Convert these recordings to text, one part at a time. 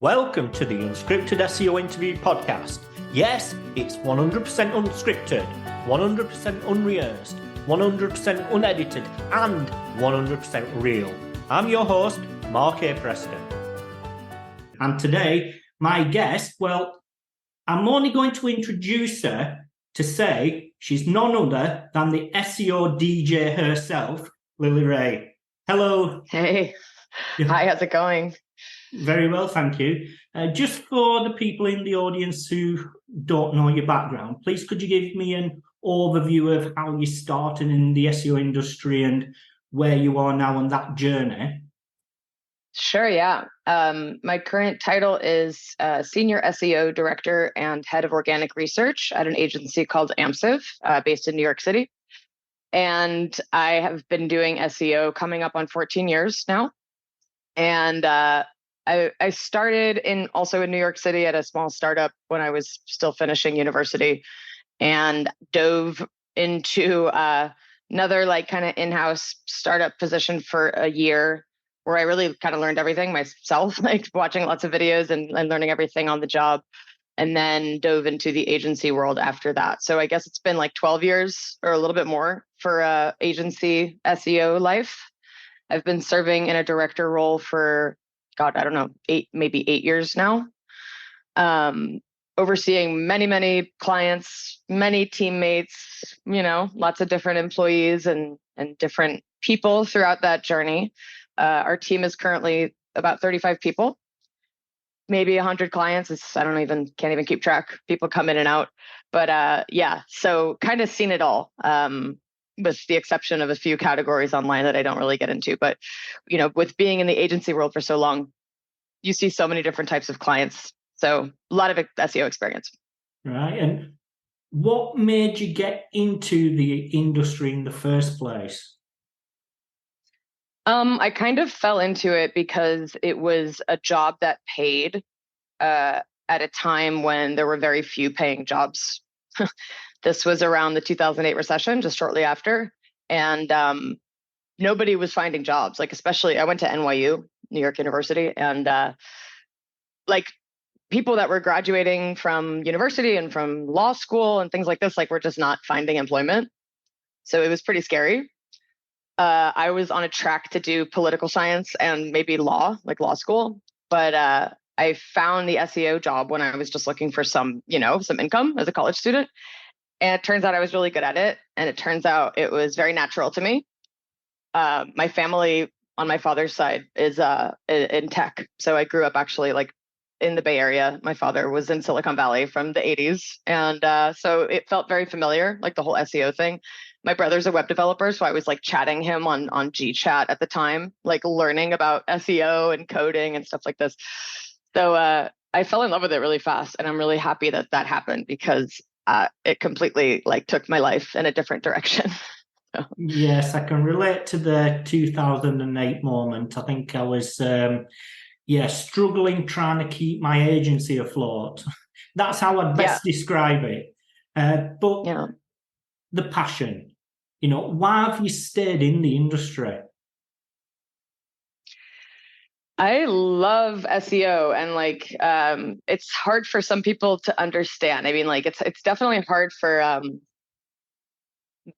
Welcome to the Unscripted SEO Interview Podcast. Yes, it's 100% unscripted, 100% unrehearsed, 100% unedited, and 100% real. I'm your host, Mark A. Preston. And today, my guest, well, I'm only going to introduce her to say she's none other than the SEO DJ herself, Lily Ray. Hello. Hey. Hi, how's it going? Very well, thank you. Just for the people in the audience who don't know your background, please could you give me an overview of how you started in the SEO industry and where you are now on that journey? Sure, yeah. My current title is Senior SEO Director and Head of Organic Research at an agency called AMSIV, based in New York City. And I have been doing SEO coming up on 14 years now. And I started also in New York City at a small startup when I was still finishing university, and dove into another kind of in-house startup position for a year, where I really kind of learned everything myself, watching lots of videos and learning everything on the job, and then dove into the agency world after that. So I guess it's been 12 years or a little bit more for agency SEO life. I've been serving in a director role for, I don't know, 8 years now, overseeing many clients, many teammates, lots of different employees and different people throughout that journey. Our team is currently about 35 people, maybe 100 clients. Can't even keep track. People come in and out, but so kind of seen it all. With the exception of a few categories online that I don't really get into. But, with being in the agency world for so long, you see so many different types of clients. So a lot of SEO experience. Right. And what made you get into the industry in the first place? I kind of fell into it because it was a job that paid at a time when there were very few paying jobs. This was around the 2008 recession, just shortly after. And nobody was finding jobs, especially I went to NYU, New York University, and people that were graduating from university and from law school and things like this, were just not finding employment. So it was pretty scary. I was on a track to do political science and maybe law school, but I found the SEO job when I was just looking for some income as a college student. And it turns out I was really good at it. And it turns out it was very natural to me. My family on my father's side is in tech. So I grew up actually in the Bay Area. My father was in Silicon Valley from the 80s. And so it felt very familiar, the whole SEO thing. My brother's a web developer, so I was chatting him on GChat at the time, learning about SEO and coding and stuff like this. So I fell in love with it really fast. And I'm really happy that happened because it completely took my life in a different direction. So. Yes, I can relate to the 2008 moment. I think I was, struggling trying to keep my agency afloat. That's how I'd best describe it. But the passion, why have you stayed in the industry? I love SEO, and it's hard for some people to understand. I mean, it's definitely hard for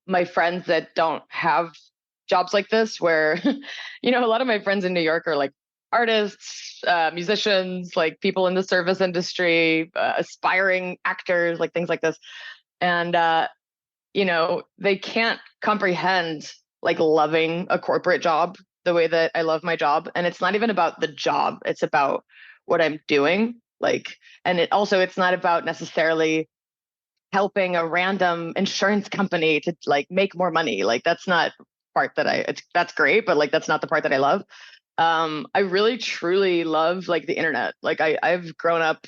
my friends that don't have jobs like this, where a lot of my friends in New York are artists, musicians, people in the service industry, aspiring actors, things like this, and they can't comprehend loving a corporate job the way that I love my job. And it's not even about the job, it's about what I'm doing. And it's not about necessarily helping a random insurance company to make more money. That's not part that that's great, but that's not the part that I love. I really truly love the internet. I've grown up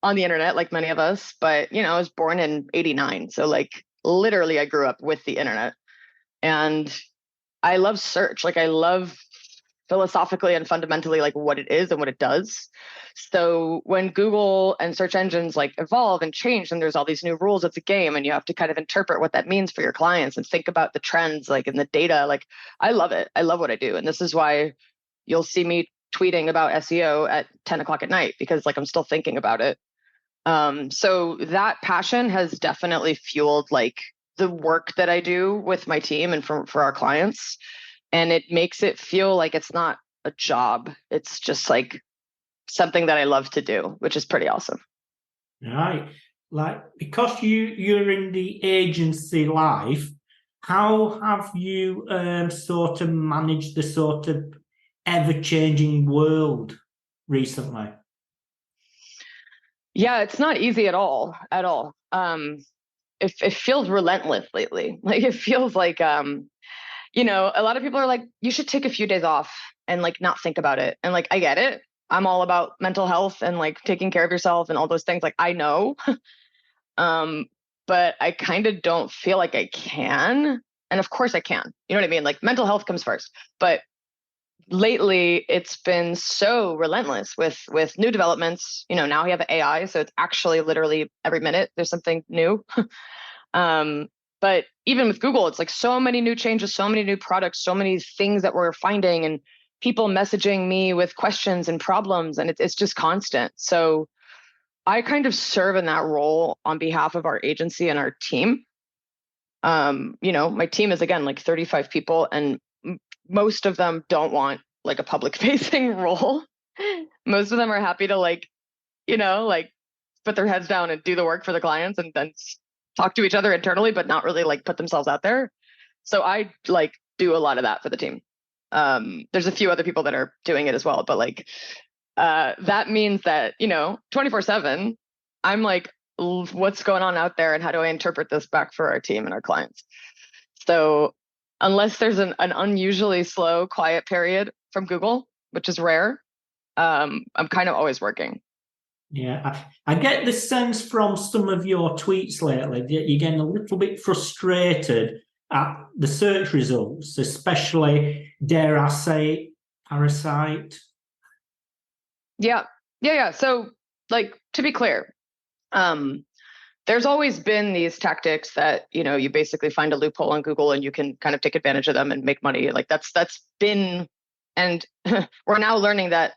on the internet like many of us, but I was born in 89. So literally I grew up with the internet, and I love search. I love philosophically and fundamentally what it is and what it does. So when Google and search engines evolve and change, and there's all these new rules of the game, and you have to kind of interpret what that means for your clients and think about the trends in the data, I love it. I love what I do. And this is why you'll see me tweeting about SEO at 10 o'clock at night because like I'm still thinking about it. So that passion has definitely fueled like the work that I do with my team and for our clients. And it makes it feel like it's not a job. It's just like something that I love to do, which is pretty awesome. Right. Like, because you're in the agency life, how have you sort of managed the sort of ever-changing world recently? Yeah, it's not easy at all. It feels relentless lately. Like it feels like a lot of people are like, you should take a few days off and like not think about it. And like I get it. I'm all about mental health and like taking care of yourself and all those things. Like I know. But I kind of don't feel like I can. And of course I can. You know what I mean? Like mental health comes first. But lately it's been so relentless with new developments. Now we have AI, so it's actually literally every minute there's something new. But even with Google, it's like so many new changes, so many new products, so many things that we're finding, and people messaging me with questions and problems, and it's just constant. So I kind of serve in that role on behalf of our agency and our team. My team is again like 35 people, and most of them don't want like a public facing role. Most of them are happy to like put their heads down and do the work for the clients and then talk to each other internally, but not really like put themselves out there. So I like do a lot of that for the team. There's a few other people that are doing it as well, but like that means that 24/7 I'm like, what's going on out there and how do I interpret this back for our team and our clients? So unless there's an unusually slow quiet period from Google, which is rare, I'm kind of always working. Yeah, I get the sense from some of your tweets lately that you're getting a little bit frustrated at the search results, especially, dare I say, Parasite. Yeah. So like, to be clear, there's always been these tactics that, you basically find a loophole on Google and you can kind of take advantage of them and make money. Like that's been, and we're now learning that,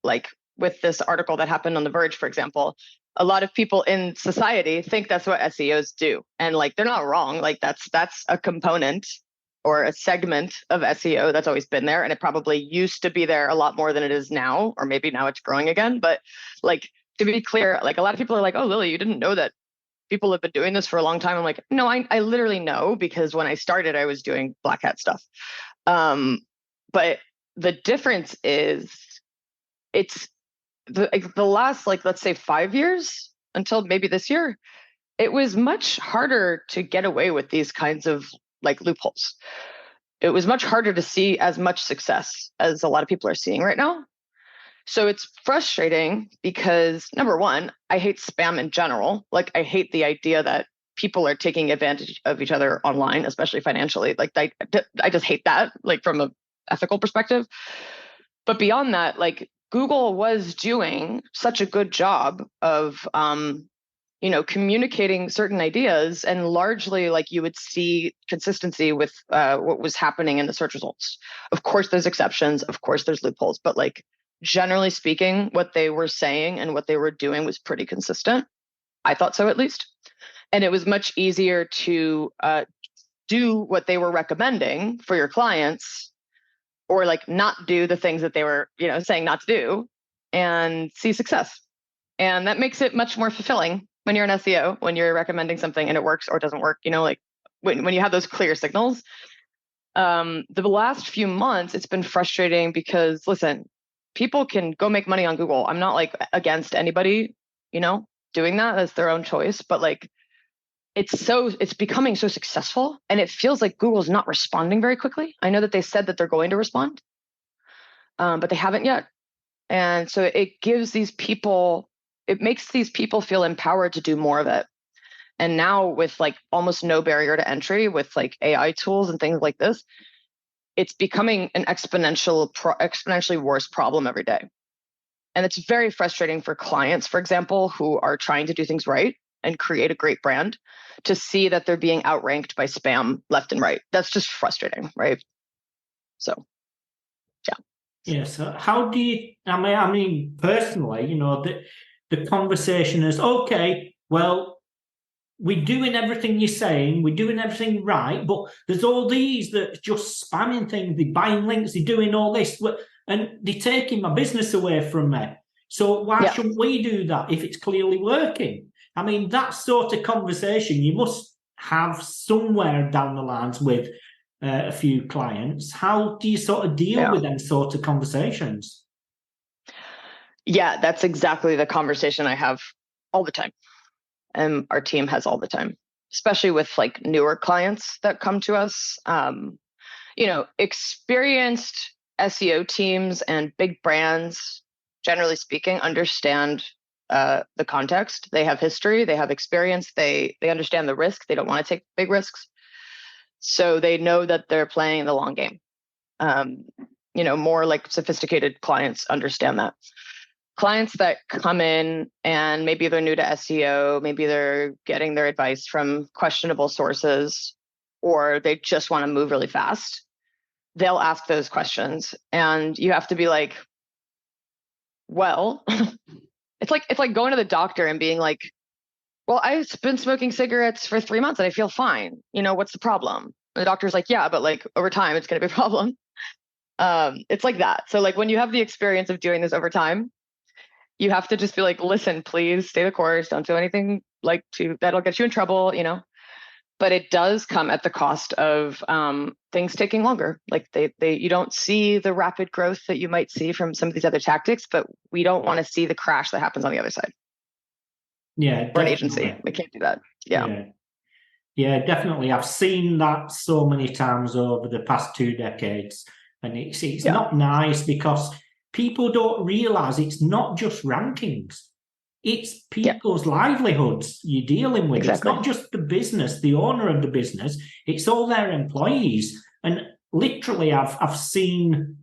like with this article that happened on The Verge, for example, a lot of people in society think that's what SEOs do. And like, they're not wrong. Like that's a component or a segment of SEO that's always been there. And it probably used to be there a lot more than it is now, or maybe now it's growing again. But like, to be clear, like a lot of people are like, oh, Lily, you didn't know that people have been doing this for a long time. I'm like, no, I literally know, because when I started, I was doing black hat stuff. But the difference is it's the last, like, let's say 5 years until maybe this year, it was much harder to get away with these kinds of like loopholes. It was much harder to see as much success as a lot of people are seeing right now. So it's frustrating because, number one, I hate spam in general. Like I hate the idea that people are taking advantage of each other online, especially financially. Like I just hate that, like from an ethical perspective. But beyond that, like Google was doing such a good job of communicating certain ideas, and largely like you would see consistency with what was happening in the search results. Of course, there's exceptions. Of course, there's loopholes, but like generally speaking, what they were saying and what they were doing was pretty consistent. I thought so, at least. And it was much easier to do what they were recommending for your clients, or like not do the things that they were, saying not to do, and see success. And that makes it much more fulfilling when you're an SEO, when you're recommending something and it works or doesn't work, like when you have those clear signals. The last few months, it's been frustrating because, listen, people can go make money on Google. I'm not like against anybody, doing that. That's their own choice. But like, it's becoming so successful, and it feels like Google's not responding very quickly. I know that they said that they're going to respond, but they haven't yet. And so it makes these people feel empowered to do more of it. And now with like almost no barrier to entry with like AI tools and things like this, it's becoming an exponentially worse problem every day. And it's very frustrating for clients, for example, who are trying to do things right and create a great brand, to see that they're being outranked by spam left and right. That's just frustrating, right? So, yeah. Yeah. So how do you, I mean, personally, the conversation is, okay, well, we're doing everything you're saying, we're doing everything right, but there's all these that just spamming things, they're buying links, they're doing all this, and they're taking my business away from me. So why shouldn't we do that if it's clearly working? I mean, that sort of conversation you must have somewhere down the lines with a few clients. How do you sort of deal with them sort of conversations? Yeah, that's exactly the conversation I have all the time. And our team has all the time, especially with like newer clients that come to us. Experienced SEO teams and big brands, generally speaking, understand the context. They have history, they have experience, they understand the risk. They don't want to take big risks. So they know that they're playing the long game. More like sophisticated clients understand that. Clients that come in and maybe they're new to SEO, maybe they're getting their advice from questionable sources, or they just want to move really fast, they'll ask those questions. And you have to be like, well, it's like going to the doctor and being like, well, I've been smoking cigarettes for 3 months and I feel fine. What's the problem? And the doctor's like, yeah, but like over time, it's going to be a problem. It's like that. So like when you have the experience of doing this over time, you have to just be like, listen, please stay the course. Don't do anything that'll get you in trouble, But it does come at the cost of things taking longer. Like you don't see the rapid growth that you might see from some of these other tactics, but we don't want to see the crash that happens on the other side. Yeah, for an agency, we can't do that. Yeah, definitely. I've seen that so many times over the past 2 decades, and it's not nice because people don't realize it's not just rankings. It's people's livelihoods you're dealing with. Exactly. It's not just the business, the owner of the business. It's all their employees. And literally, I've seen,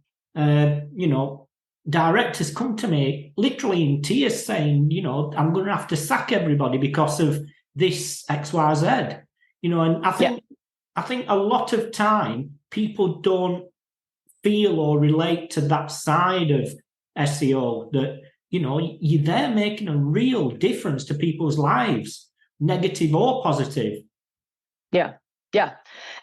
directors come to me literally in tears saying, I'm going to have to sack everybody because of this XYZ. And I think a lot of time people don't feel or relate to that side of SEO that, you're there making a real difference to people's lives, negative or positive. Yeah.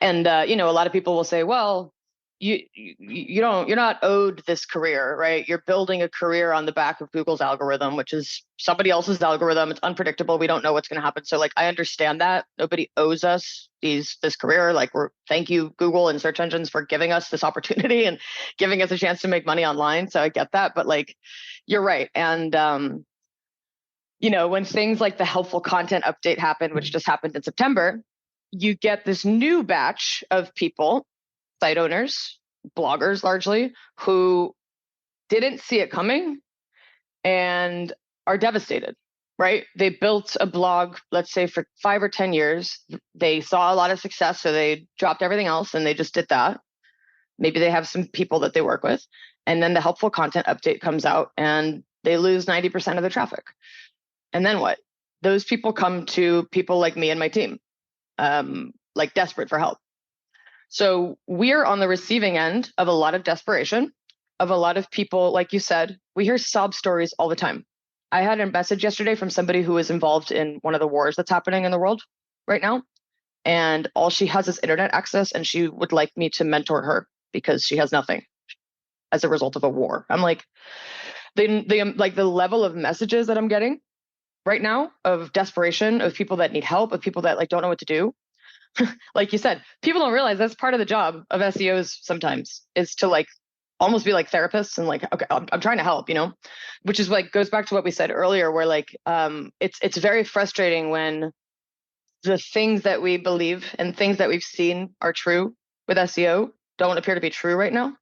And, a lot of people will say, well, you're not owed this career, right? You're building a career on the back of Google's algorithm, which is somebody else's algorithm. It's unpredictable. We don't know what's going to happen. So like, I understand that nobody owes us this career. Like thank you, Google and search engines, for giving us this opportunity and giving us a chance to make money online. So I get that, but like, you're right. And, when things like the helpful content update happened, which just happened in September, you get this new batch of people, site owners, bloggers largely, who didn't see it coming and are devastated, right? They built a blog, let's say for 5 or 10 years. They saw a lot of success, so they dropped everything else and they just did that. Maybe they have some people that they work with. And then the helpful content update comes out and they lose 90% of the traffic. And then what? Those people come to people like me and my team, like desperate for help. So we're on the receiving end of a lot of desperation, of a lot of people, like you said, we hear sob stories all the time. I had a message yesterday from somebody who is involved in one of the wars that's happening in the world right now. And all she has is internet access, and she would like me to mentor her because she has nothing as a result of a war. I'm like, the level of messages that I'm getting right now of desperation, of people that need help, of people that like don't know what to do. Like you said, people don't realize that's part of the job of SEOs sometimes, is to like almost be like therapists and like, okay, I'm trying to help, which is like goes back to what we said earlier, where like it's very frustrating when the things that we believe and things that we've seen are true with SEO don't appear to be true right now.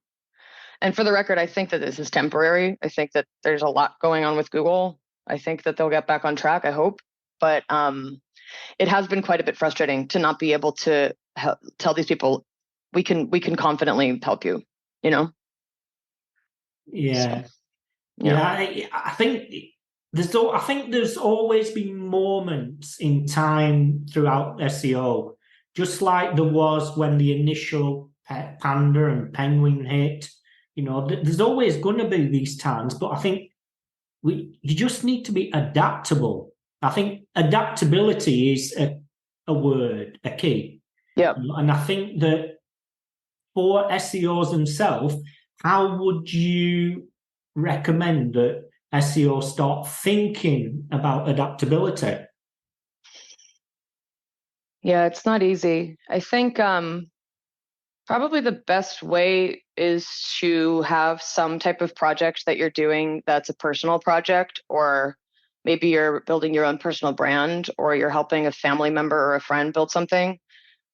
And for the record, I think that this is temporary. I think that there's a lot going on with Google. I think that they'll get back on track, I hope. But it has been quite a bit frustrating to not be able to tell these people, we can confidently help you, Yeah. So, I think there's always been moments in time throughout SEO, just like there was when the initial Panda and Penguin hit. there's always going to be these times, but I think you just need to be adaptable. I think adaptability is a word, a key. Yeah. And I think that for SEOs themselves, how would you recommend that SEO start thinking about adaptability? Yeah, it's not easy. I think probably the best way is to have some type of project that you're doing that's a personal project, or maybe you're building your own personal brand, or you're helping a family member or a friend build something.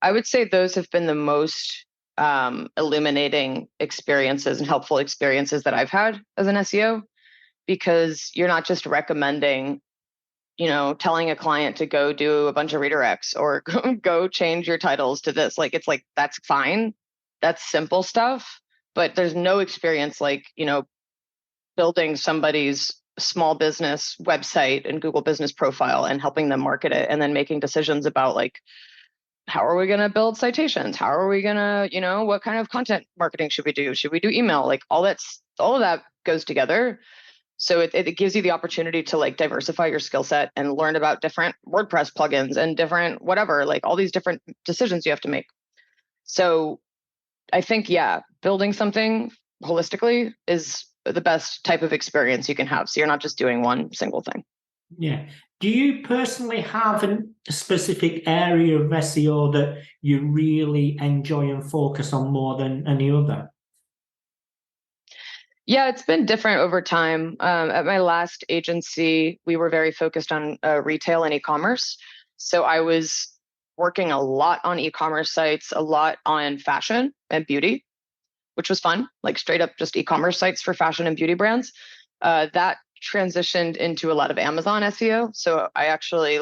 I would say those have been the most illuminating experiences and helpful experiences that I've had as an SEO, because you're not just recommending, telling a client to go do a bunch of redirects or go change your titles to this. Like, it's like, that's fine. That's simple stuff, but there's no experience like, building somebody's small business website and Google business profile and helping them market it, and then making decisions about like, how are we going to build citations? How are we going to, what kind of content marketing should we do? Should we do email? Like all of that goes together. So it gives you the opportunity to like diversify your skill set and learn about different WordPress plugins and different whatever, like all these different decisions you have to make. So I think, yeah, building something holistically is the best type of experience you can have. So you're not just doing one single thing. Yeah. Do you personally have a specific area of SEO that you really enjoy and focus on more than any other? Yeah, it's been different over time. At my last agency, we were very focused on retail and e-commerce. So I was working a lot on e-commerce sites, a lot on fashion and beauty, which was fun, like straight up just e-commerce sites for fashion and beauty brands. That transitioned into a lot of Amazon SEO. So I actually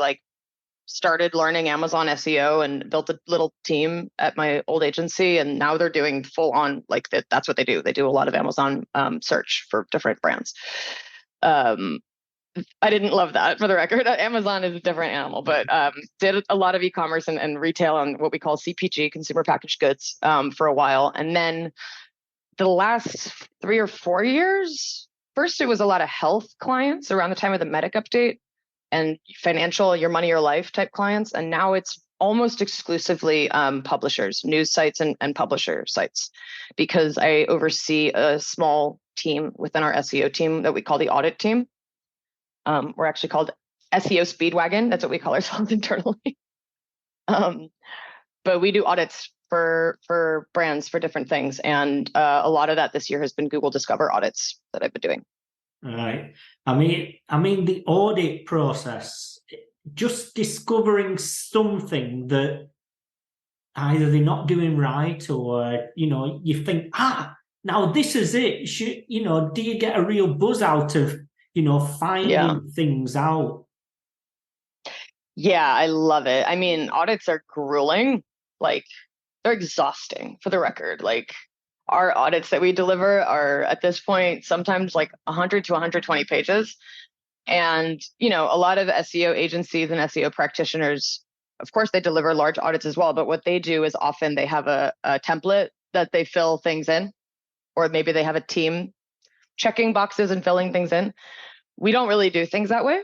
started learning Amazon SEO and built a little team at my old agency. And now they're doing full on, that's what they do. They do a lot of Amazon search for different brands. I didn't love that, for the record. Amazon is a different animal, but did a lot of e-commerce and retail on what we call CPG, consumer packaged goods, for a while. And then the last 3 or 4 years, first it was a lot of health clients around the time of the Medic update and financial, your money, your life type clients. And now it's almost exclusively publishers, news sites and publisher sites, because I oversee a small team within our SEO team that we call the audit team. We're actually called SEO Speedwagon. That's what we call ourselves internally. But we do audits for brands for different things. And a lot of that this year has been Google Discover audits that I've been doing. Right. I mean, the audit process, just discovering something that either they're not doing right, or, you think, now this is it. Do you get a real buzz out of, finding things out? Yeah, I love it. I mean, audits are grueling. They're exhausting, for the record. Our audits that we deliver are at this point sometimes 100 to 120 pages. And, a lot of SEO agencies and SEO practitioners, of course, they deliver large audits as well. But what they do is often they have a template that they fill things in, or maybe they have a team checking boxes and filling things in. We don't really do things that way.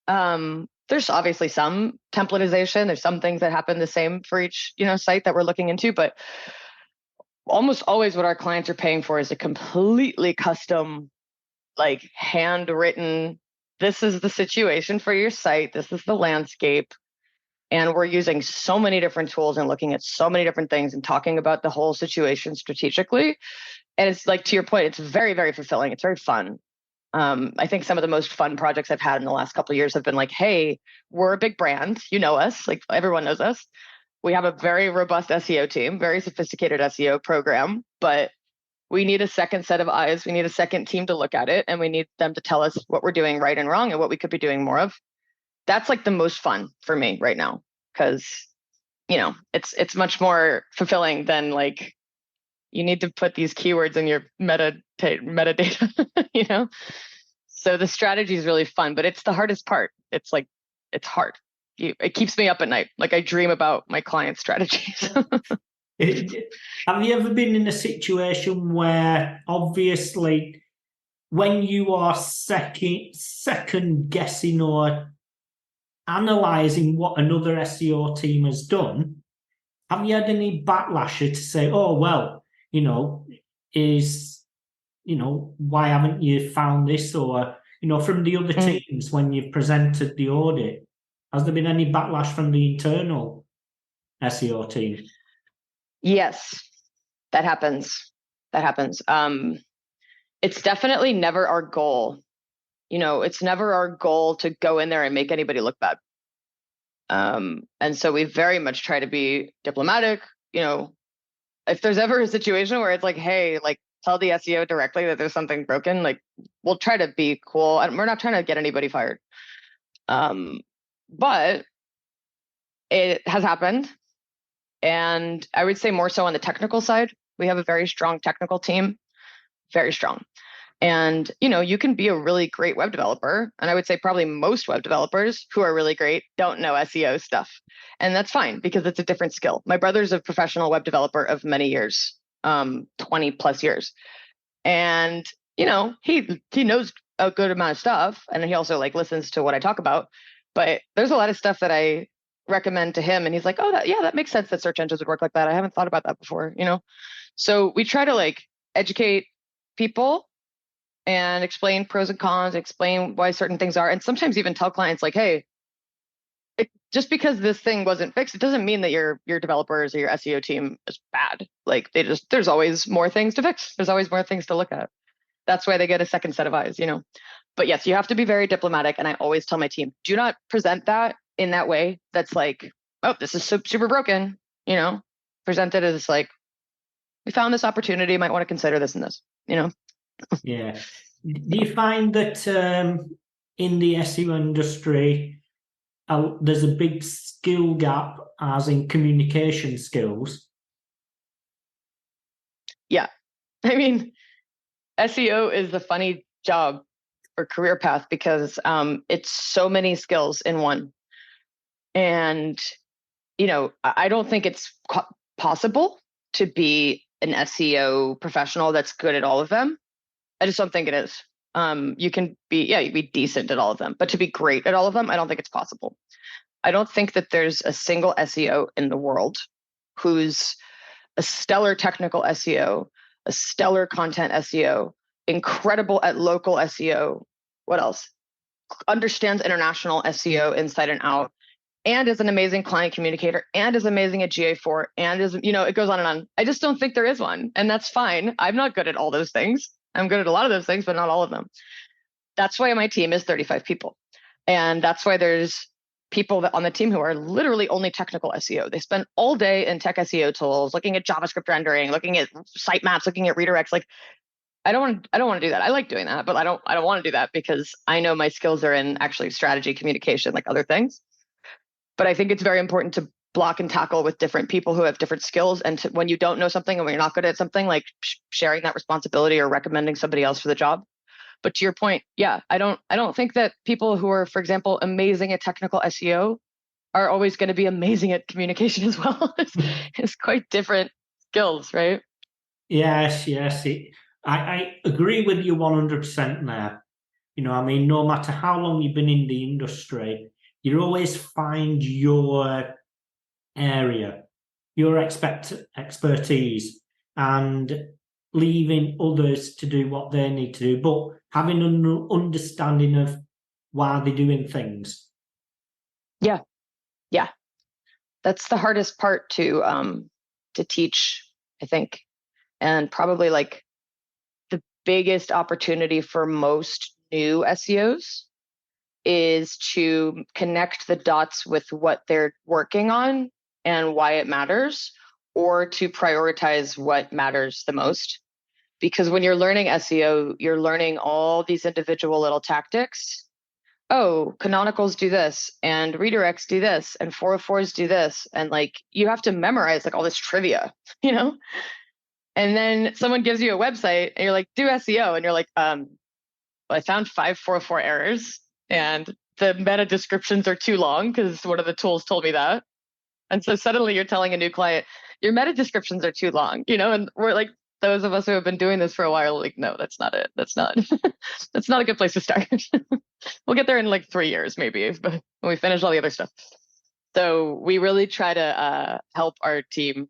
There's obviously some templatization. There's some things that happen the same for each, site that we're looking into, but almost always what our clients are paying for is a completely custom, handwritten, this is the situation for your site. This is the landscape. And we're using so many different tools and looking at so many different things and talking about the whole situation strategically. And it's to your point, it's very, very fulfilling. It's very fun. I think some of the most fun projects I've had in the last couple of years have been hey, we're a big brand. You know us, everyone knows us. We have a very robust SEO team, very sophisticated SEO program, but we need a second set of eyes. We need a second team to look at it, and we need them to tell us what we're doing right and wrong and what we could be doing more of. That's the most fun for me right now, because, it's much more fulfilling than you need to put these keywords in your metadata, So the strategy is really fun, but it's the hardest part. It's hard. It keeps me up at night. I dream about my client strategies. Have you ever been in a situation where obviously when you are second guessing or analysing what another SEO team has done, have you had any backlash to say, oh, well, why haven't you found this? Or, from the other teams when you've presented the audit, has there been any backlash from the internal SEO team? Yes, that happens. It's definitely never our goal. It's never our goal to go in there and make anybody look bad. And so we very much try to be diplomatic. If there's ever a situation where it's like, hey, like tell the SEO directly that there's something broken, like we'll try to be cool. And we're not trying to get anybody fired. But it has happened. And I would say more so on the technical side. We have a very strong technical team, very strong. And, you can be a really great web developer. And I would say probably most web developers who are really great don't know SEO stuff. And that's fine because it's a different skill. My brother's a professional web developer of many years, 20 plus years. And, he knows a good amount of stuff. And he also listens to what I talk about. But there's a lot of stuff that I recommend to him. And he's like, oh, that makes sense that search engines would work like that. I haven't thought about that before, So we try to educate people and explain pros and cons, explain why certain things are, and sometimes even tell clients hey, just because this thing wasn't fixed, it doesn't mean that your developers or your SEO team is bad. There's always more things to fix. There's always more things to look at. That's why they get a second set of eyes, But yes, you have to be very diplomatic. And I always tell my team, do not present that in that way. That's oh, this is super broken, present it as we found this opportunity, might want to consider this and this, Yeah. Do you find that in the SEO industry, there's a big skill gap as in communication skills? Yeah. I mean, SEO is the funny job or career path because it's so many skills in one. And, I don't think it's possible to be an SEO professional that's good at all of them. I just don't think it is. You can be decent at all of them, but to be great at all of them, I don't think it's possible. I don't think that there's a single SEO in the world who's a stellar technical SEO, a stellar content SEO, incredible at local SEO. What else? Understands international SEO inside and out, and is an amazing client communicator, and is amazing at GA4, and is, it goes on and on. I just don't think there is one, and that's fine. I'm not good at all those things. I'm good at a lot of those things, but not all of them. That's why my team is 35 people. And that's why there's people on the team who are literally only technical SEO. They spend all day in tech SEO tools, looking at JavaScript rendering, looking at sitemaps, looking at redirects. I don't want to do that. I like doing that, but I don't want to do that because I know my skills are in actually strategy, communication, other things. But I think it's very important to block and tackle with different people who have different skills. And when you don't know something and when you're not good at something, sharing that responsibility or recommending somebody else for the job. But to your point, yeah, I don't think that people who are, for example, amazing at technical SEO are always going to be amazing at communication as well. It's quite different skills, right? Yes. I agree with you 100% there. No matter how long you've been in the industry, you always find your area, your expertise, and leaving others to do what they need to do, but having an understanding of why they're doing things. Yeah. That's the hardest part to teach, I think, and probably the biggest opportunity for most new SEOs is to connect the dots with what they're working on and why it matters, or to prioritize what matters the most. Because when you're learning SEO, you're learning all these individual little tactics. Oh, canonicals do this, and redirects do this, and 404s do this. And you have to memorize all this trivia, And then someone gives you a website and you're like, do SEO. And you're like, well, I found 5 404 errors and the meta descriptions are too long because one of the tools told me that. And so suddenly you're telling a new client, your meta descriptions are too long, and we're like, those of us who have been doing this for a while, like, no, that's not it. That's not, that's not a good place to start. We'll get there in like 3 years, maybe, but when we finish all the other stuff. So we really try to help our team.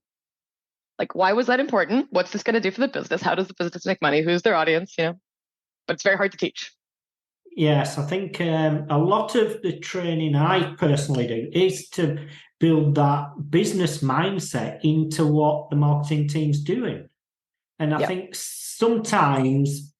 Like, why was that important? What's this going to do for the business? How does the business make money? Who's their audience? But it's very hard to teach. Yes, I think a lot of the training I personally do is to build that business mindset into what the marketing team's doing. And I think sometimes,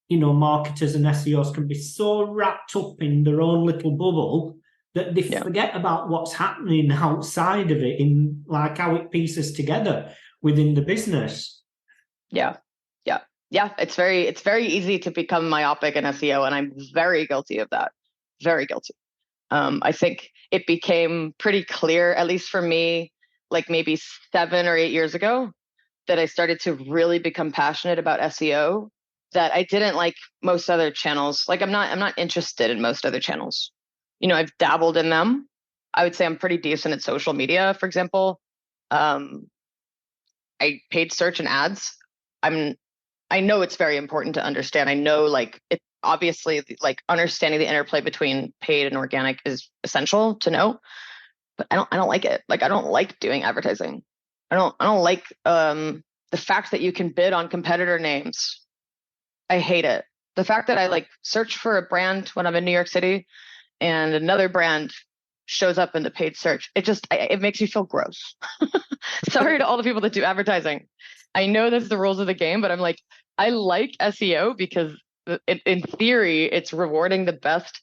marketers and SEOs can be so wrapped up in their own little bubble that they forget about what's happening outside of it, in like how it pieces together within the business. Yeah, it's very easy to become myopic in SEO, and I'm very guilty of that. Very guilty. I think it became pretty clear, at least for me, like maybe 7 or 8 years ago, that I started to really become passionate about SEO, that I didn't like most other channels. Like I'm not interested in most other channels. I've dabbled in them. I would say I'm pretty decent at social media, for example. I paid search and ads. I know it's very important to understand. I know like it obviously like understanding the interplay between paid and organic is essential to know, but I don't like it. Like I don't like doing advertising. I don't like the fact that you can bid on competitor names. I hate it. The fact that I like search for a brand when I'm in New York City and another brand shows up in the paid search, it makes me feel gross. Sorry to all the people that do advertising. I know that's the rules of the game, but I'm like, I like SEO because in theory, it's rewarding the best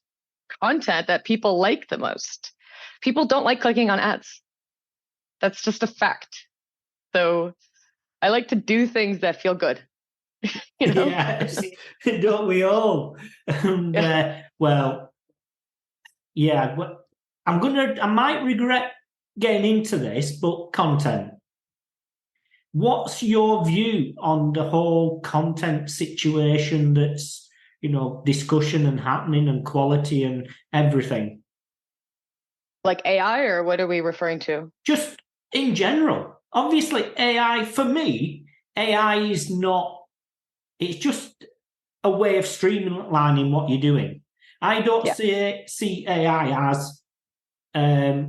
content that people like the most. People don't like clicking on ads. That's just a fact. So I like to do things that feel good. Yes, don't we all? And well, yeah, I might regret getting into this, but content. What's your view on the whole content situation that's, discussion and happening and quality and everything? Like AI, or what are we referring to? Just in general. Obviously, AI, for me, AI is not, it's just a way of streamlining what you're doing. I don't see AI as a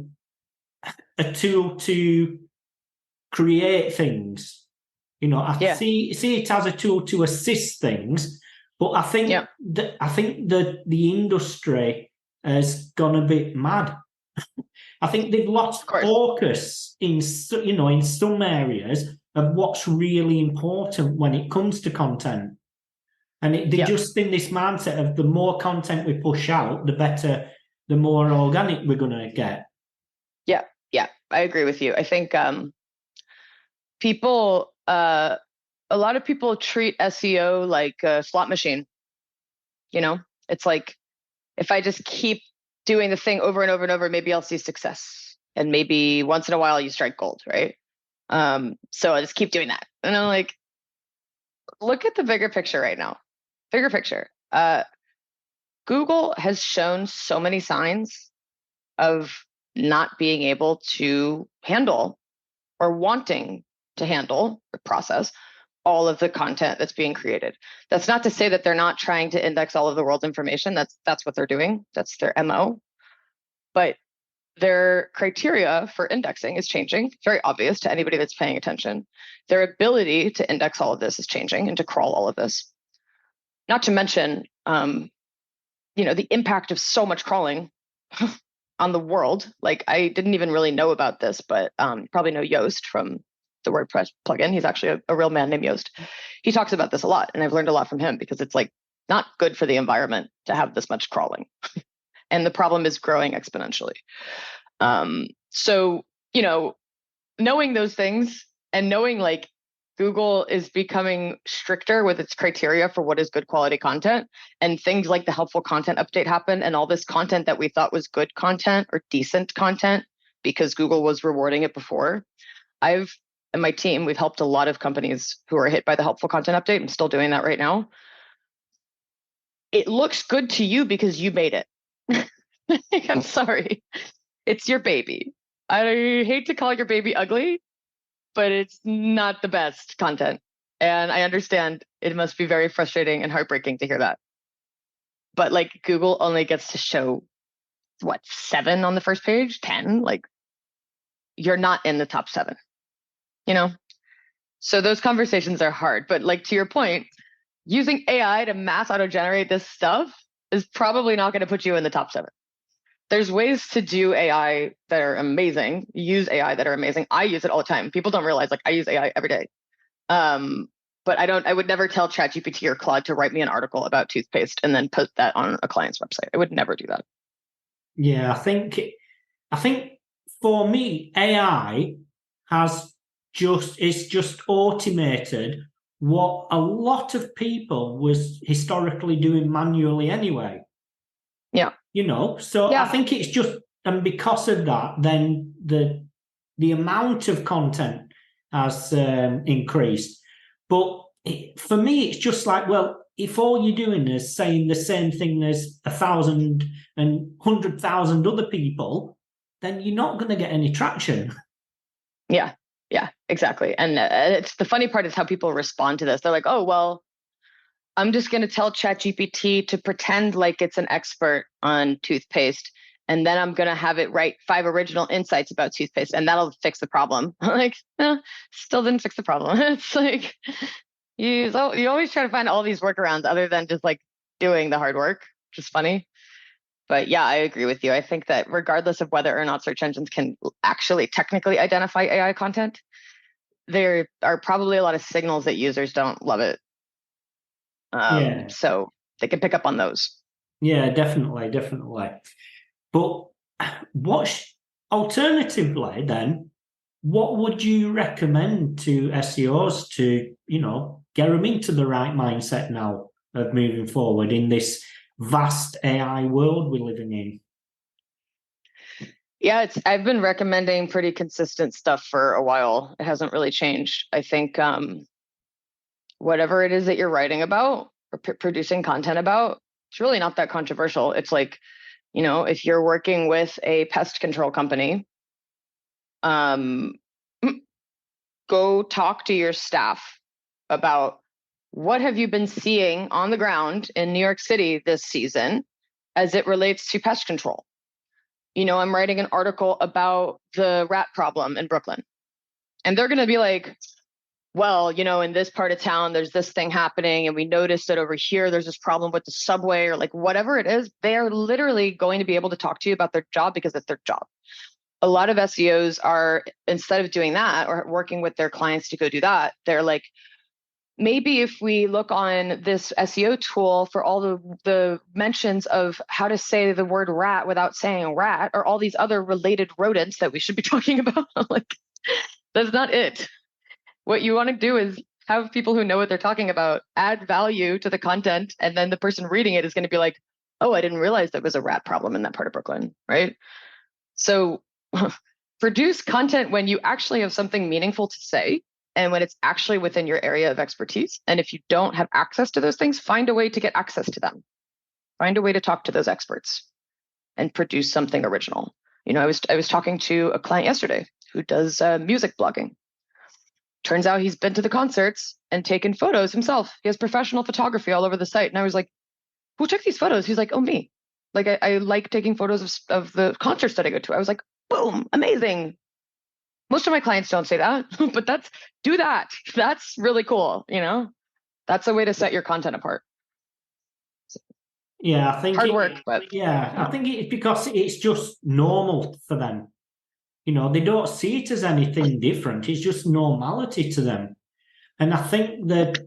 tool to create things. I see it as a tool to assist things, but I think the industry has gone a bit mad. I think they've lost focus in some areas of what's really important when it comes to content. And they're just in this mindset of the more content we push out, the better, the more organic we're going to get. Yeah, I agree with you. I think a lot of people treat SEO like a slot machine. It's like, if I just keep doing the thing over and over and over, maybe I'll see success. And maybe once in a while you strike gold, right? So I just keep doing that. And I'm like, look at the bigger picture right now. Bigger picture. Google has shown so many signs of not being able to handle or wanting to handle or process all of the content that's being created. That's not to say that they're not trying to index all of the world's information. That's what they're doing. That's their MO. But their criteria for indexing is changing. It's very obvious to anybody that's paying attention. Their ability to index all of this is changing and to crawl all of this. Not to mention, the impact of so much crawling on the world. Like, I didn't even really know about this, but you probably know Yoast from the WordPress plugin. He's actually a real man named Yoast. He talks about this a lot, and I've learned a lot from him because it's like not good for the environment to have this much crawling. And the problem is growing exponentially. So, knowing those things and knowing like Google is becoming stricter with its criteria for what is good quality content, and things like the helpful content update happen, and all this content that we thought was good content or decent content because Google was rewarding it before. I've and my team, we've helped a lot of companies who are hit by the helpful content update. I'm still doing that right now. It looks good to you because you made it. I'm sorry. It's your baby. I hate to call your baby ugly, but it's not the best content. And I understand it must be very frustrating and heartbreaking to hear that. But like Google only gets to show 7 on the first page, 10, like you're not in the top 7, you know? So those conversations are hard. But like to your point, using AI to mass auto-generate this stuff is probably not going to put you in the top 7. There's ways to do AI that are amazing, use AI that are amazing. I use it all the time. People don't realize like I use AI every day. But I would never tell ChatGPT or Claude to write me an article about toothpaste and then put that on a client's website. I would never do that. Yeah, I think for me, AI it's just automated what a lot of people was historically doing manually anyway. Yeah. So yeah. I think it's just, and because of that, then the amount of content has increased. But for me, it's just like, well, if all you're doing is saying the same thing as 1,000 and 100,000 other people, then you're not going to get any traction. Yeah, exactly. And it's the funny part is how people respond to this. They're like, oh, well, I'm just going to tell ChatGPT to pretend like it's an expert on toothpaste. And then I'm going to have it write 5 original insights about toothpaste and that'll fix the problem. Like, still didn't fix the problem. It's like, you always try to find all these workarounds other than just like doing the hard work, which is funny. But yeah, I agree with you. I think that regardless of whether or not search engines can actually technically identify AI content, there are probably a lot of signals that users don't love it. So they can pick up on those. Yeah, definitely. But alternatively then, what would you recommend to SEOs to, get them into the right mindset now of moving forward in this vast AI world we're living in? Yeah, I've been recommending pretty consistent stuff for a while. It hasn't really changed. I think whatever it is that you're writing about or producing content about, it's really not that controversial. It's like, if you're working with a pest control company, go talk to your staff about what have you been seeing on the ground in New York City this season as it relates to pest control. I'm writing an article about the rat problem in Brooklyn. And they're going to be like, well, in this part of town, there's this thing happening. And we noticed that over here, there's this problem with the subway or like whatever it is. They are literally going to be able to talk to you about their job because it's their job. A lot of SEOs are, instead of doing that or working with their clients to go do that, they're like, maybe if we look on this SEO tool for all the mentions of how to say the word rat without saying rat, or all these other related rodents that we should be talking about, like, that's not it. What you want to do is have people who know what they're talking about add value to the content, and then the person reading it is going to be like, oh, I didn't realize there was a rat problem in that part of Brooklyn, right? So produce content when you actually have something meaningful to say and when it's actually within your area of expertise. And if you don't have access to those things, find a way to get access to them. Find a way to talk to those experts and produce something original. I was talking to a client yesterday who does music blogging. Turns out he's been to the concerts and taken photos himself. He has professional photography all over the site. And I was like, who took these photos? He's like, oh, me. Like, I like taking photos of the concerts that I go to. I was like, boom, amazing. Most of my clients don't say that, but do that. That's really cool. That's a way to set your content apart. Yeah, I think hard work, but I think it's because it's just normal for them. They don't see it as anything different. It's just normality to them. And I think that,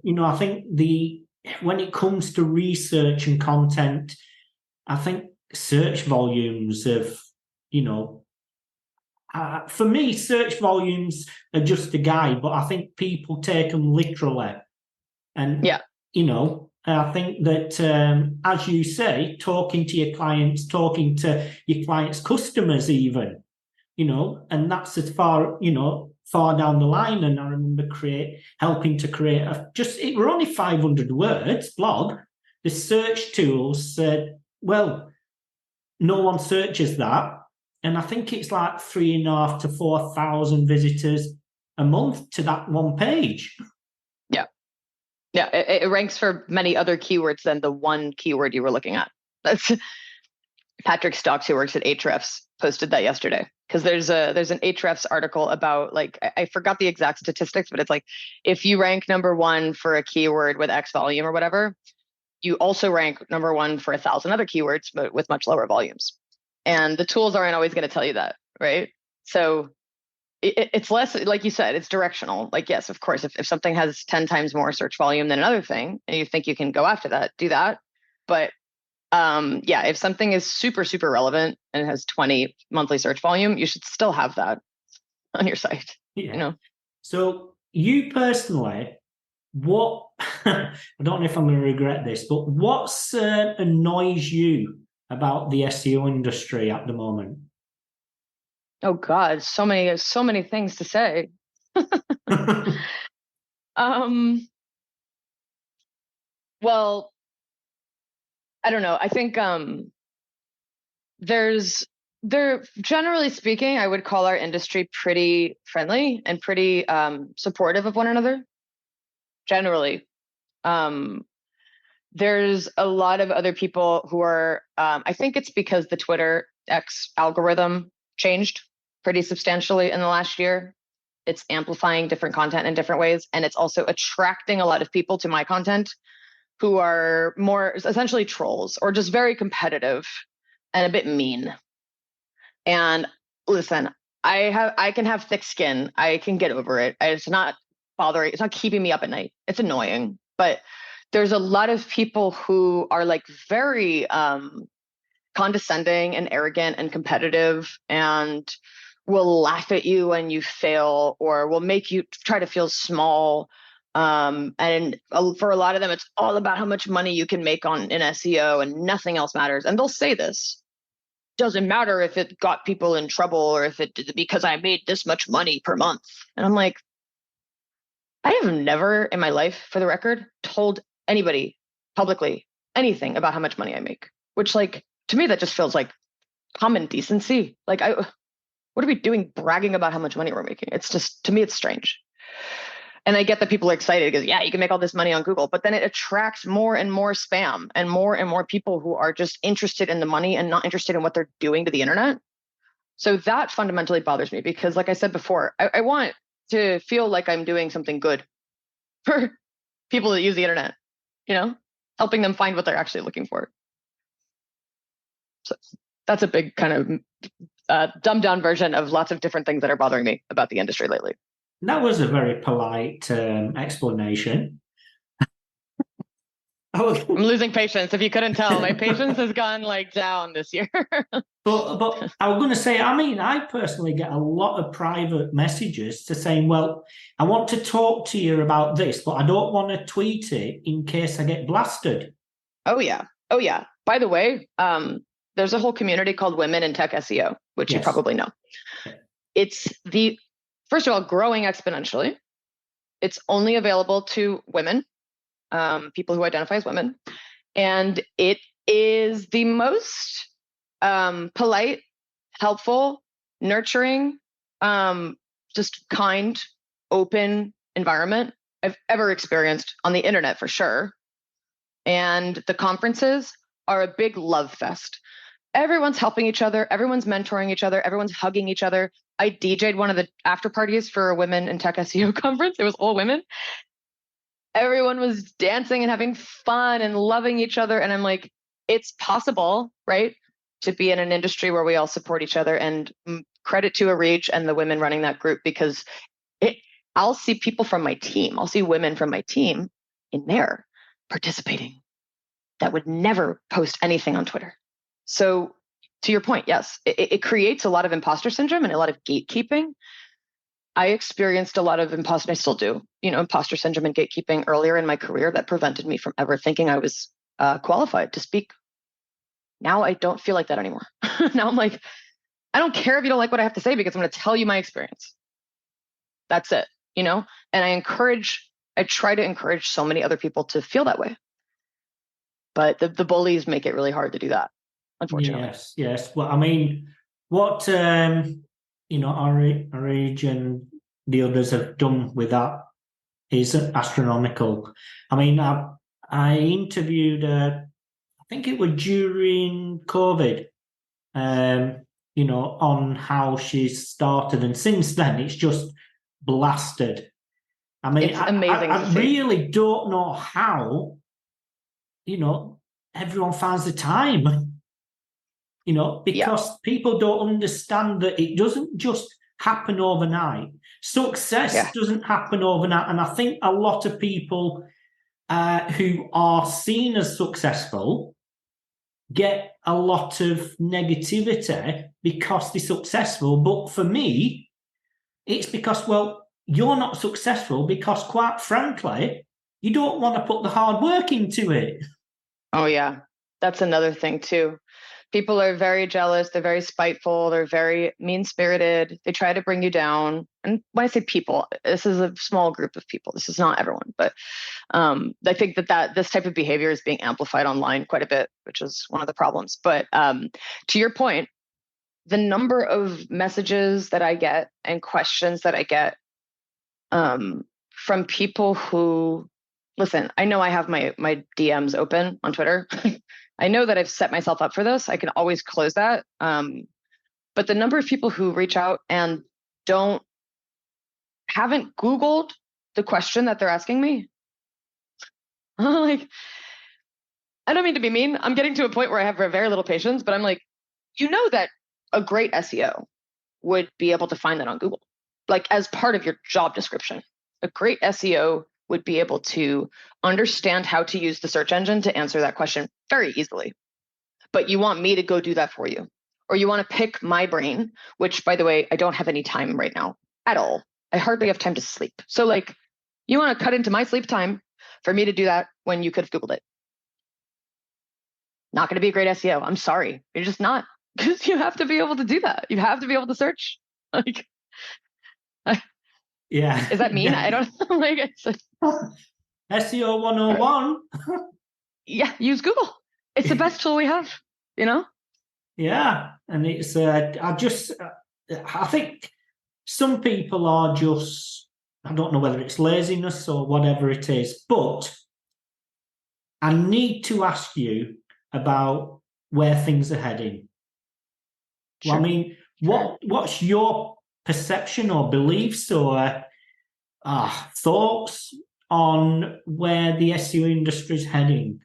when it comes to research and content, I think search volumes have, for me, search volumes are just a guide, but I think people take them literally. And, I think that, as you say, talking to your clients, talking to your clients' customers even, and that's as far down the line. And I remember helping to create it were only 500 words blog. The search tools said, well, no one searches that. and I think it's like 3,500 to 4,000 visitors a month to that one page. Yeah, it ranks for many other keywords than the one keyword you were looking at. That's Patrick Stocks, who works at Ahrefs, posted that yesterday, because there's an Ahrefs article about, like, I forgot the exact statistics, but it's like if you rank number one for a keyword with X volume or whatever, you also rank number one for 1,000 other keywords, but with much lower volumes. And the tools aren't always going to tell you that, right? So it's less, like you said, it's directional. Like, yes, of course, if something has 10 times more search volume than another thing, and you think you can go after that, do that. But yeah, if something is super, super relevant and it has 20 monthly search volume, you should still have that on your site. Yeah. You know? So you personally, what, I don't know if I'm going to regret this, but what annoys you about the SEO industry at the moment? Oh God, so many things to say. Well, I don't know. I think generally speaking, I would call our industry pretty friendly and pretty supportive of one another. Generally, there's a lot of other people who are. I think it's because the Twitter X algorithm changed pretty substantially in the last year. It's amplifying different content in different ways, and it's also attracting a lot of people to my content who are more essentially trolls or just very competitive and a bit mean. And listen, I can have thick skin. I can get over it. It's not bothering. It's not keeping me up at night. It's annoying, but there's a lot of people who are like very condescending and arrogant and competitive, and will laugh at you when you fail, or will make you try to feel small. And for a lot of them, it's all about how much money you can make in SEO, and nothing else matters. And they'll say this: doesn't matter if it got people in trouble, or if it did because I made this much money per month. And I'm like, I have never in my life, for the record, told anybody publicly anything about how much money I make, which, like, to me, that just feels like common decency. Like, what are we doing bragging about how much money we're making? It's just, to me, it's strange. And I get that people are excited because, yeah, you can make all this money on Google, but then it attracts more and more spam and more people who are just interested in the money and not interested in what they're doing to the internet. So that fundamentally bothers me because, like I said before, I want to feel like I'm doing something good for people that use the internet, helping them find what they're actually looking for. So that's a big kind of dumbed down version of lots of different things that are bothering me about the industry lately. That was a very polite explanation. I'm losing patience. If you couldn't tell, my patience has gone down this year. But I was going to say, I mean, I personally get a lot of private messages to saying, well, I want to talk to you about this, but I don't want to tweet it in case I get blasted. Oh, yeah. By the way, there's a whole community called Women in Tech SEO, which you probably know. It's first of all, growing exponentially. It's only available to women, people who identify as women. And it is the most polite, helpful, nurturing, just kind, open environment I've ever experienced on the internet, for sure. And the conferences are a big love fest. Everyone's helping each other. Everyone's mentoring each other. Everyone's hugging each other. I DJ'd one of the after parties for a Women in Tech SEO conference. It was all women. Everyone was dancing and having fun and loving each other. And I'm like, it's possible, right, to be in an industry where we all support each other. And credit to Arij and the women running that group, because I'll see people from my team. I'll see women from my team in there participating that would never post anything on Twitter. So to your point, yes, it creates a lot of imposter syndrome and a lot of gatekeeping. I experienced a lot of I still do, imposter syndrome and gatekeeping earlier in my career that prevented me from ever thinking I was qualified to speak. Now I don't feel like that anymore. Now I'm like, I don't care if you don't like what I have to say, because I'm going to tell you my experience. That's it, And I try to encourage so many other people to feel that way. But the bullies make it really hard to do that, unfortunately. Yes. Well, I mean, what our age and the others have done with that is astronomical. I mean, I interviewed I think it was during COVID, on how she started, and since then it's just blasted. I mean, It's amazing I to see. really don't know how, everyone finds the time, because people don't understand that it doesn't just happen overnight. Success doesn't happen overnight. And I think a lot of people who are seen as successful get a lot of negativity because they're successful. But for me, it's because, well, you're not successful because, quite frankly, you don't want to put the hard work into it. Oh, yeah. That's another thing, too. People are very jealous. They're very spiteful. They're very mean-spirited. They try to bring you down. And when I say people, this is a small group of people. This is not everyone. But I think that this type of behavior is being amplified online quite a bit, which is one of the problems. But to your point, the number of messages that I get and questions that I get from people who, listen, I know I have my DMs open on Twitter. I know that I've set myself up for this. I can always close that. But the number of people who reach out and haven't Googled the question that they're asking me, like, I don't mean to be mean. I'm getting to a point where I have very little patience, but I'm like, that a great SEO would be able to find that on Google, like as part of your job description. A great SEO would be able to understand how to use the search engine to answer that question very easily. But you want me to go do that for you. Or you want to pick my brain, which, by the way, I don't have any time right now at all. I hardly have time to sleep. So you want to cut into my sleep time for me to do that when you could have Googled it. Not going to be a great SEO. I'm sorry. You're just not. Because you have to be able to do that. You have to be able to search. Yeah. Is that mean? Yeah. I don't know. SEO 101. Yeah, use Google. It's the best tool we have, Yeah. And it's, I think some people are just, I don't know whether it's laziness or whatever it is, but I need to ask you about where things are heading. Sure. Well, I mean, what's your perception or beliefs or thoughts on where the SEO industry is heading?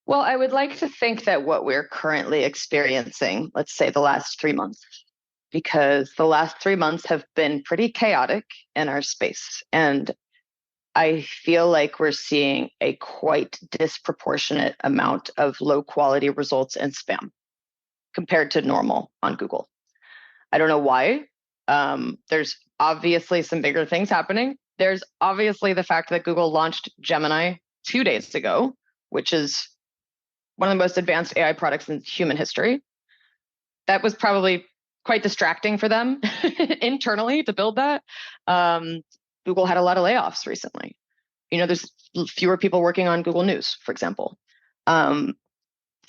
Well, I would like to think that what we're currently experiencing, let's say the last 3 months, because the last 3 months have been pretty chaotic in our space. And I feel like we're seeing a quite disproportionate amount of low quality results and spam compared to normal on Google. I don't know why. There's obviously some bigger things happening. There's obviously the fact that Google launched Gemini 2 days ago, which is one of the most advanced AI products in human history. That was probably quite distracting for them internally to build that. Google had a lot of layoffs recently. There's fewer people working on Google News, for example.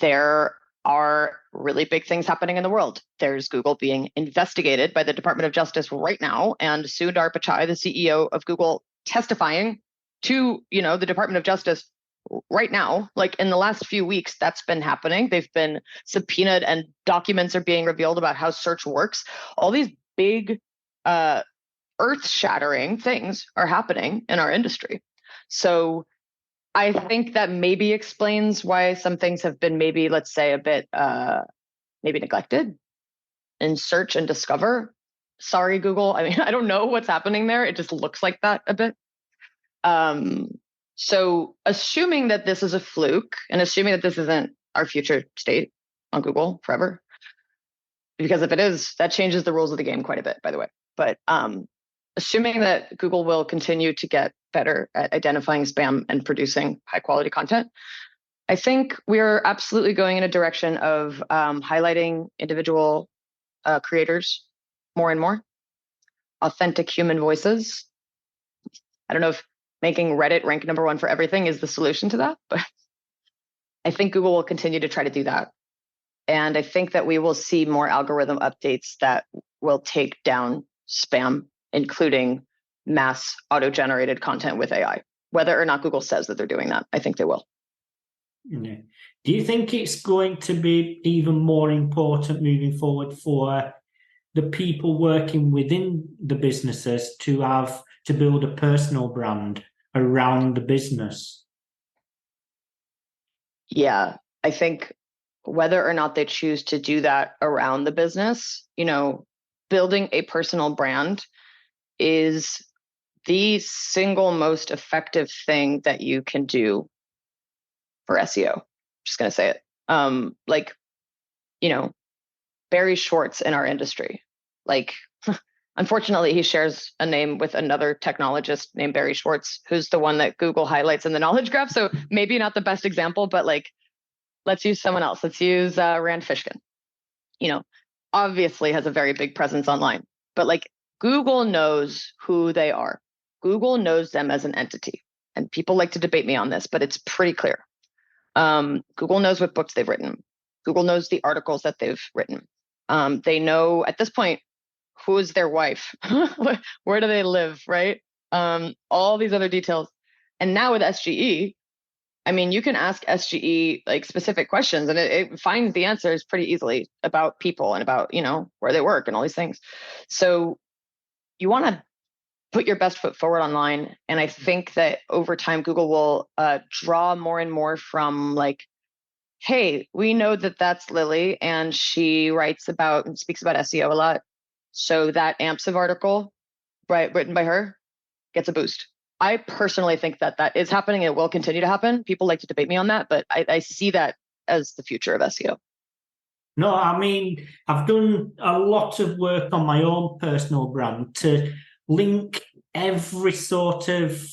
There are really big things happening in the world. There's Google being investigated by the Department of Justice right now, and Sundar Pichai, the CEO of Google, testifying to the Department of Justice right now. Like in the last few weeks, that's been happening. They've been subpoenaed and documents are being revealed about how search works. All these big earth-shattering things are happening in our industry. So I think that maybe explains why some things have been maybe, let's say, a bit maybe neglected in search and discover. Sorry, Google. I mean, I don't know what's happening there. It just looks like that a bit. So assuming that this is a fluke and assuming that this isn't our future state on Google forever, because if it is, that changes the rules of the game quite a bit, by the way. But assuming that Google will continue to get better at identifying spam and producing high quality content, I think we're absolutely going in a direction of highlighting individual creators more and more, authentic human voices. I don't know if making Reddit rank #1 for everything is the solution to that, but I think Google will continue to try to do that. And I think that we will see more algorithm updates that will take down spam, including mass auto-generated content with AI. Whether or not Google says that they're doing that, I think they will. Yeah. Do you think it's going to be even more important moving forward for the people working within the businesses to build a personal brand around the business? Yeah, I think whether or not they choose to do that around the business, building a personal brand is the single most effective thing that you can do for SEO. Just going to say it. Barry Schwartz in our industry. Unfortunately, he shares a name with another technologist named Barry Schwartz, who's the one that Google highlights in the knowledge graph. So maybe not the best example, but let's use someone else. Let's use Rand Fishkin. Obviously has a very big presence online, but Google knows who they are. Google knows them as an entity. And people like to debate me on this, but it's pretty clear. Google knows what books they've written. Google knows the articles that they've written. They know at this point, who is their wife? Where do they live, right? All these other details. And now with SGE, you can ask SGE specific questions and it finds the answers pretty easily about people and about, where they work and all these things. So you want to put your best foot forward online. And I think that over time, Google will draw more and more from hey, we know that that's Lily and she writes about and speaks about SEO a lot. So that AMPSIV article, written by her, gets a boost. I personally think that is happening. It will continue to happen. People like to debate me on that, but I see that as the future of SEO. No, I've done a lot of work on my own personal brand to link every sort of,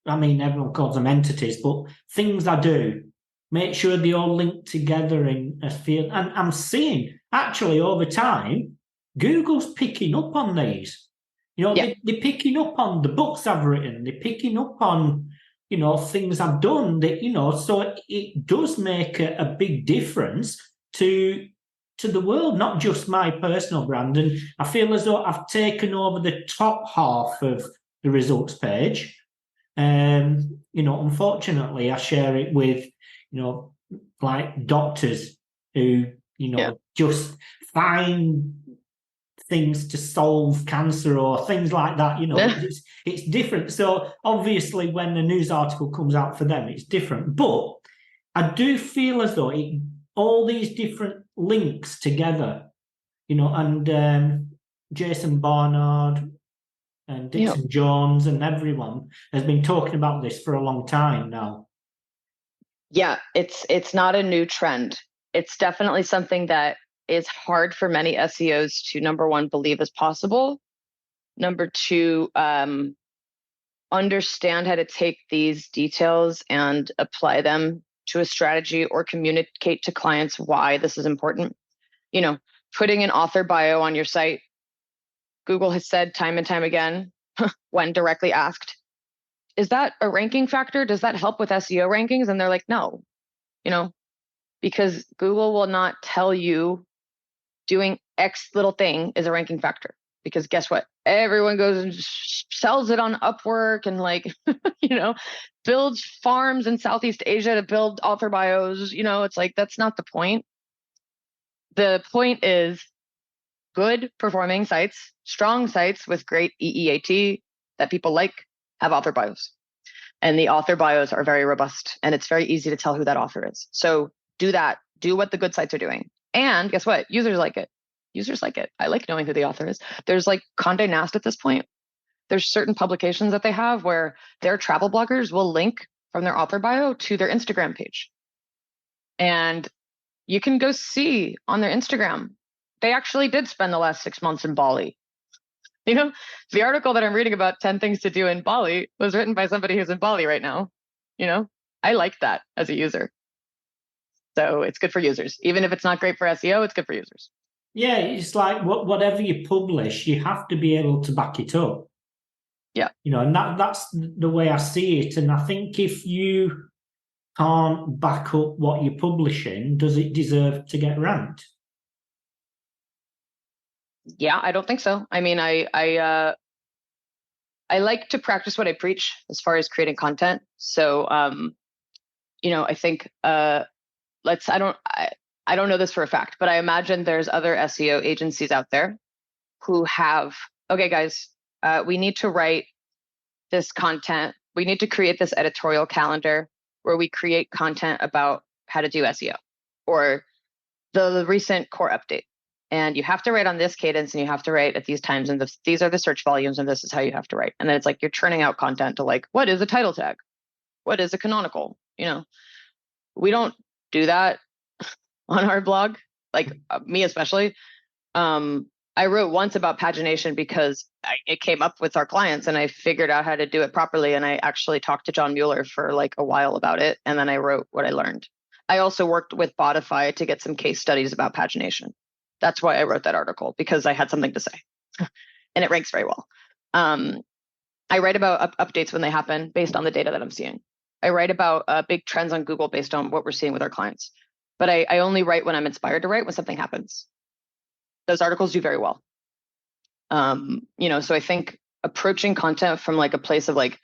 everyone calls them entities, but things I do, make sure they all link together in a field. And I'm seeing, actually, over time, Google's picking up on these. They're picking up on the books I've written. They're picking up on, things I've done. That so it does make a big difference to the world, not just my personal brand. And I feel as though I've taken over the top half of the results page. Unfortunately, I share it with, doctors who, just find things to solve cancer or things like that. It's different. So obviously when a news article comes out for them, it's different. But I do feel as though all these different links together, and Jason Barnard and Dixon Jones and everyone has been talking about this for a long time now. Yeah, it's not a new trend. It's definitely something that is hard for many SEOs to, number one, believe is possible. Number two, understand how to take these details and apply them to a strategy or communicate to clients why this is important. Putting an author bio on your site. Google has said time and time again, when directly asked, is that a ranking factor? Does that help with SEO rankings? And they're like, no, because Google will not tell you doing X little thing is a ranking factor. Because guess what? Everyone goes and sells it on Upwork and builds farms in Southeast Asia to build author bios. It's that's not the point. The point is good performing sites, strong sites with great EEAT that people have author bios. And the author bios are very robust and it's very easy to tell who that author is. So do that. Do what the good sites are doing. And guess what? Users like it. Users like it. I like knowing who the author is. There's Condé Nast at this point. There's certain publications that they have where their travel bloggers will link from their author bio to their Instagram page. And you can go see on their Instagram, they actually did spend the last 6 months in Bali. The article that I'm reading about 10 things to do in Bali was written by somebody who's in Bali right now. I like that as a user. So it's good for users. Even if it's not great for SEO, it's good for users. Yeah, it's whatever you publish, you have to be able to back it up. Yeah. And that's the way I see it. And I think if you can't back up what you're publishing, does it deserve to get ranked? Yeah, I don't think so. I mean, I like to practice what I preach as far as creating content. So, I think I don't know this for a fact, but I imagine there's other SEO agencies out there who have, okay, guys, we need to write this content. We need to create this editorial calendar where we create content about how to do SEO or the recent core update. And you have to write on this cadence and you have to write at these times. And these are the search volumes and this is how you have to write. And then it's like you're churning out content to like, what is a title tag? What is a canonical? We don't do that on our blog, like me especially. I wrote once about pagination because it came up with our clients and I figured out how to do it properly. And I actually talked to John Mueller for like a while about it. And then I wrote what I learned. I also worked with Botify to get some case studies about pagination. That's why I wrote that article, because I had something to say and it ranks very well. I write about updates when they happen based on the data that I'm seeing. I write about big trends on Google based on what we're seeing with our clients. But I only write when I'm inspired to write, when something happens. Those articles do very well. So I think approaching content from like a place of like,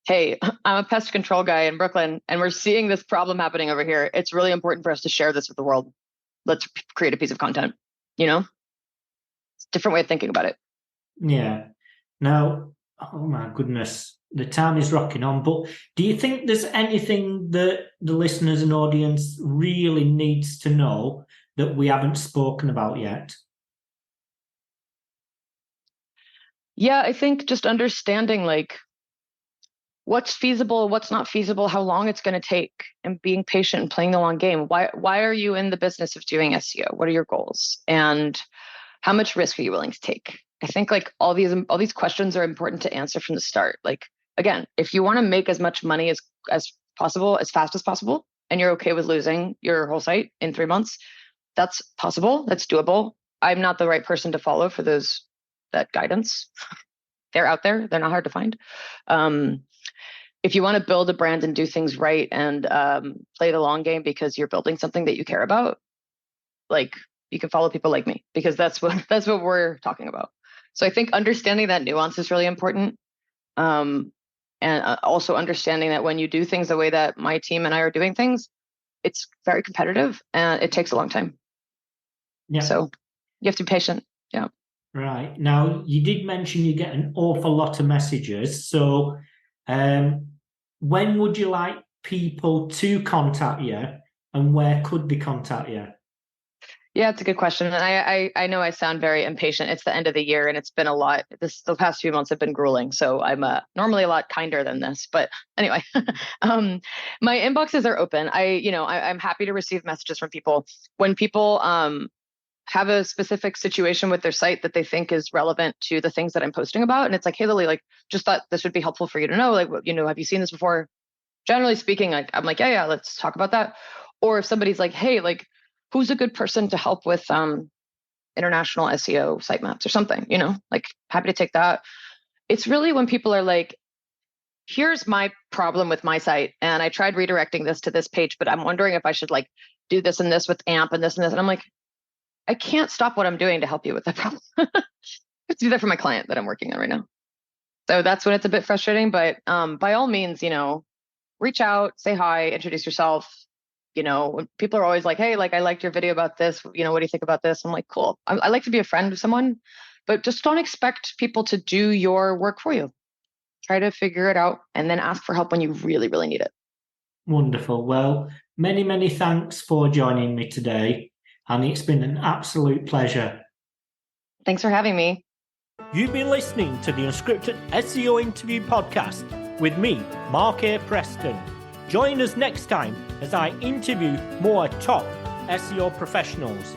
hey, I'm a pest control guy in Brooklyn and we're seeing this problem happening over here. It's really important for us to share this with the world. Let's create a piece of content, It's a different way of thinking about it. Yeah. Now, oh my goodness, the time is rocking on, but do you think there's anything that the listeners and audience really needs to know that we haven't spoken about yet? Yeah, I think just understanding like what's feasible, what's not feasible, how long it's going to take, and being patient and playing the long game. Why are you in the business of doing SEO? What are your goals? And how much risk are you willing to take? I think like all these questions are important to answer from the start. Like, again, if you want to make as much money as possible, as fast as possible, and you're okay with losing your whole site in 3 months, that's possible. That's doable. I'm not the right person to follow for that guidance. They're out there. They're not hard to find. If you want to build a brand and do things right and play the long game because you're building something that you care about, like you can follow people like me, because that's what we're talking about. So I think understanding that nuance is really important. And also understanding that when you do things the way that my team and I are doing things, it's very competitive and it takes a long time. Yeah. So you have to be patient. Yeah. Right. Now, you did mention you get an awful lot of messages. So when would you like people to contact you and where could they contact you? Yeah, it's a good question. And I know I sound very impatient. It's the end of the year and it's been a lot. The past few months have been grueling. So I'm normally a lot kinder than this. But anyway, my inboxes are open. I'm happy to receive messages from people. When people have a specific situation with their site that they think is relevant to the things that I'm posting about. And it's like, hey, Lily, like, just thought this would be helpful for you to know. Like, have you seen this before? Generally speaking, like, I'm like, yeah, let's talk about that. Or if somebody's like, hey, like, who's a good person to help with international SEO sitemaps or something, like happy to take that. It's really when people are like, here's my problem with my site. And I tried redirecting this to this page, but I'm wondering if I should like do this and this with AMP and this and this. And I'm like, I can't stop what I'm doing to help you with that problem. I have to do that for my client that I'm working on right now. So that's when it's a bit frustrating, but by all means, reach out, say hi, introduce yourself. When people are always like, hey, like, I liked your video about this. What do you think about this? I'm like, cool. I like to be a friend of someone, but just don't expect people to do your work for you. Try to figure it out and then ask for help when you really, really need it. Wonderful. Well, many, many thanks for joining me today. And it's been an absolute pleasure. Thanks for having me. You've been listening to the Unscripted SEO Interview Podcast with me, Mark A. Preston. Join us next time as I interview more top SEO professionals.